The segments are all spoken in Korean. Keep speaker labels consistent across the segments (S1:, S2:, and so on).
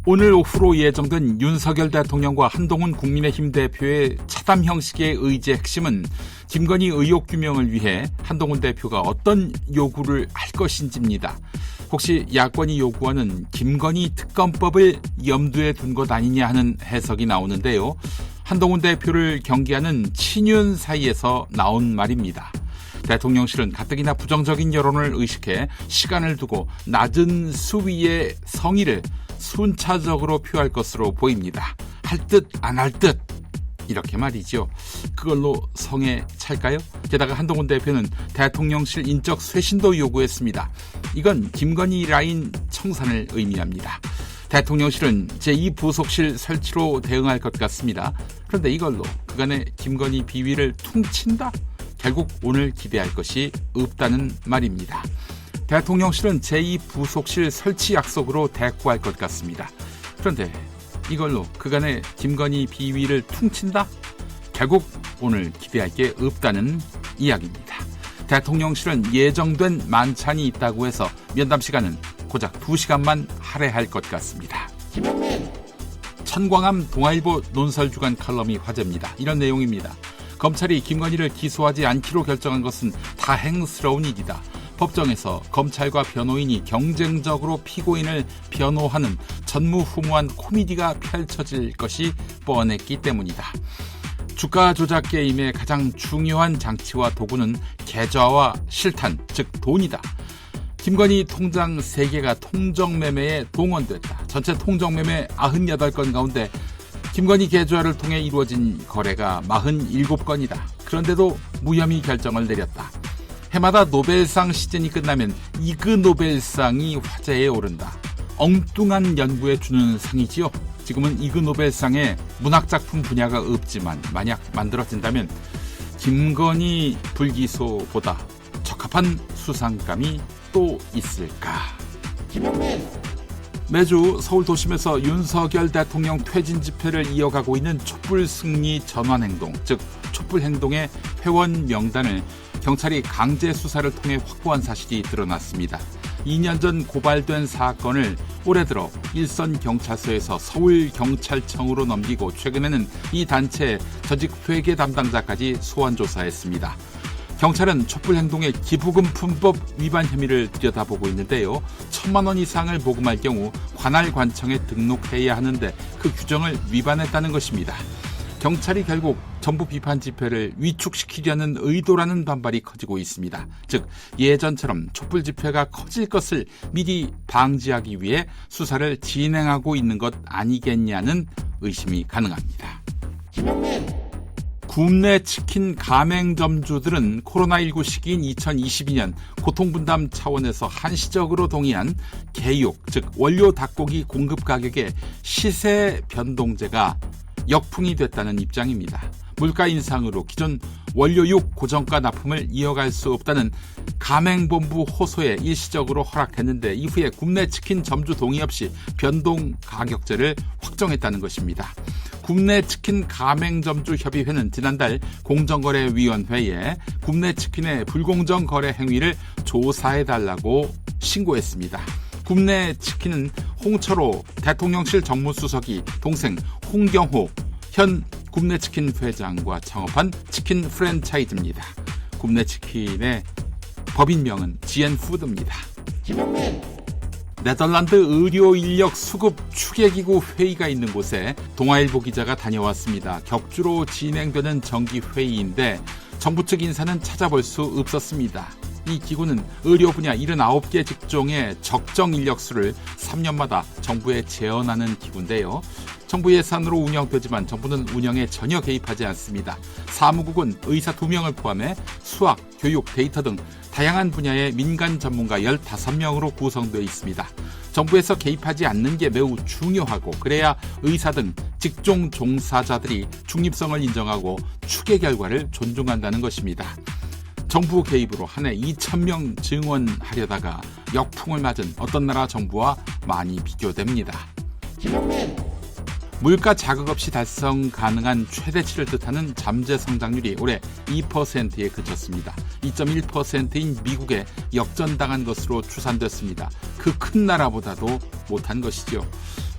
S1: 오늘 오후로 예정된 윤석열 대통령과 한동훈 국민의힘 대표의 차담 형식의 의제 핵심은 김건희 의혹 규명을 위해 한동훈 대표가 어떤 요구를 할 것인지입니다. 혹시 야권이 요구하는 김건희 특검법을 염두에 둔 것 아니냐 하는 해석이 나오는데요. 한동훈 대표를 경계하는 친윤 사이에서 나온 말입니다. 대통령실은 가뜩이나 부정적인 여론을 의식해 시간을 두고 낮은 수위의 성의를 순차적으로 표할 것으로 보입니다. 할 듯 안 할 듯 이렇게 말이죠. 그걸로 성에 찰까요? 게다가 한동훈 대표는 대통령실 인적 쇄신도 요구했습니다. 이건 김건희 라인 청산을 의미합니다. 대통령실은 제2부속실 설치로 대응할 것 같습니다. 그런데 이걸로 그간의 김건희 비위를 퉁친다? 결국 오늘 기대할 것이 없다는 말입니다. 대통령실은 제2부속실 설치 약속으로 대꾸할 것 같습니다. 그런데 이걸로 그간의 김건희 비위를 퉁친다? 결국 오늘 기대할 게 없다는 이야기입니다. 대통령실은 예정된 만찬이 있다고 해서 면담 시간은 고작 2시간만 할애할 것 같습니다. 천광함 동아일보 논설주간 칼럼이 화제입니다. 이런 내용입니다. 검찰이 김건희를 기소하지 않기로 결정한 것은 다행스러운 일이다. 법정에서 검찰과 변호인이 경쟁적으로 피고인을 변호하는 전무후무한 코미디가 펼쳐질 것이 뻔했기 때문이다. 주가 조작 게임의 가장 중요한 장치와 도구는 계좌와 실탄, 즉 돈이다. 김건희 통장 3개가 통정매매에 동원됐다. 전체 통정매매 98건 가운데 김건희 계좌를 통해 이루어진 거래가 47건이다. 그런데도 무혐의 결정을 내렸다. 해마다 노벨상 시즌이 끝나면 이그 노벨상이 화제에 오른다. 엉뚱한 연구에 주는 상이지요. 지금은 이그 노벨상에 문학작품 분야가 없지만 만약 만들어진다면 김건희 불기소보다 적합한 수상감이 또 있을까? 매주 서울 도심에서 윤석열 대통령 퇴진 집회를 이어가고 있는 촛불 승리 전환행동, 즉 촛불행동의 회원 명단을 경찰이 강제 수사를 통해 확보한 사실이 드러났습니다. 2년 전 고발된 사건을 올해 들어 일선 경찰서에서 서울경찰청으로 넘기고 최근에는 이 단체 전직 회계 담당자까지 소환 조사했습니다. 경찰은 촛불행동의 기부금품법 위반 혐의를 들여다보고 있는데요. 1,000만 원 이상을 모금할 경우 관할 관청에 등록해야 하는데 그 규정을 위반했다는 것입니다. 경찰이 결국 정부 비판 집회를 위축시키려는 의도라는 반발이 커지고 있습니다. 즉 예전처럼 촛불 집회가 커질 것을 미리 방지하기 위해 수사를 진행하고 있는 것 아니겠냐는 의심이 가능합니다. 굽내 치킨 가맹점주들은 코로나19 시기인 2022년 고통분담 차원에서 한시적으로 동의한 개육, 즉 원료 닭고기 공급 가격의 시세 변동제가 역풍이 됐다는 입장입니다. 물가 인상으로 기존 원료육 고정가 납품을 이어갈 수 없다는 가맹본부 호소에 일시적으로 허락했는데 이후에 굽내 치킨 점주 동의 없이 변동 가격제를 확정했다는 것입니다. 굽내 치킨 가맹점주 협의회는 지난달 공정거래위원회에 굽내 치킨의 불공정 거래 행위를 조사해달라고 신고했습니다. 굽내 치킨은 홍철호 대통령실 정무수석이 동생 홍경호 현 굽내치킨 회장과 창업한 치킨 프랜차이즈입니다. 굽내치킨의 법인명은 GN푸드입니다. 네덜란드 의료인력 수급 추계기구 회의가 있는 곳에 동아일보 기자가 다녀왔습니다. 격주로 진행되는 정기회의인데 정부 측 인사는 찾아볼 수 없었습니다. 이 기구는 의료 분야 79개 직종의 적정 인력수를 3년마다 정부에 제언하는 기구인데요. 정부 예산으로 운영되지만 정부는 운영에 전혀 개입하지 않습니다. 사무국은 의사 2명을 포함해 수학, 교육, 데이터 등 다양한 분야의 민간 전문가 15명으로 구성되어 있습니다. 정부에서 개입하지 않는 게 매우 중요하고 그래야 의사 등 직종 종사자들이 중립성을 인정하고 추계 결과를 존중한다는 것입니다. 정부 개입으로 한 해 2,000명 증원하려다가 역풍을 맞은 어떤 나라 정부와 많이 비교됩니다. 물가 자극 없이 달성 가능한 최대치를 뜻하는 잠재 성장률이 올해 2%에 그쳤습니다. 2.1%인 미국에 역전당한 것으로 추산됐습니다. 그 큰 나라보다도 못한 것이죠.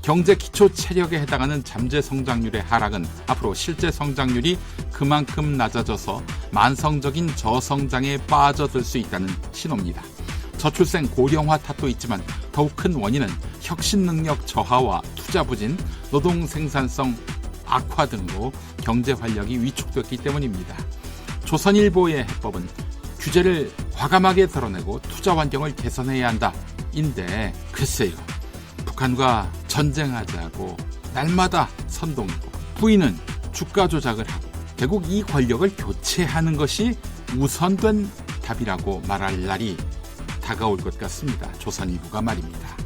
S1: 경제 기초 체력에 해당하는 잠재 성장률의 하락은 앞으로 실제 성장률이 그만큼 낮아져서 만성적인 저성장에 빠져들 수 있다는 신호입니다. 저출생 고령화 탓도 있지만 더욱 큰 원인은 혁신 능력 저하와 투자 부진, 노동 생산성 악화 등으로 경제 활력이 위축됐기 때문입니다. 조선일보의 해법은 규제를 과감하게 덜어내고 투자 환경을 개선해야 한다. 인데 글쎄요. 북한과 전쟁하자고 날마다 선동이고 부인은 주가 조작을 하고 결국 이 권력을 교체하는 것이 우선된 답이라고 말할 날이 다가올 것 같습니다. 조선일보가 말입니다.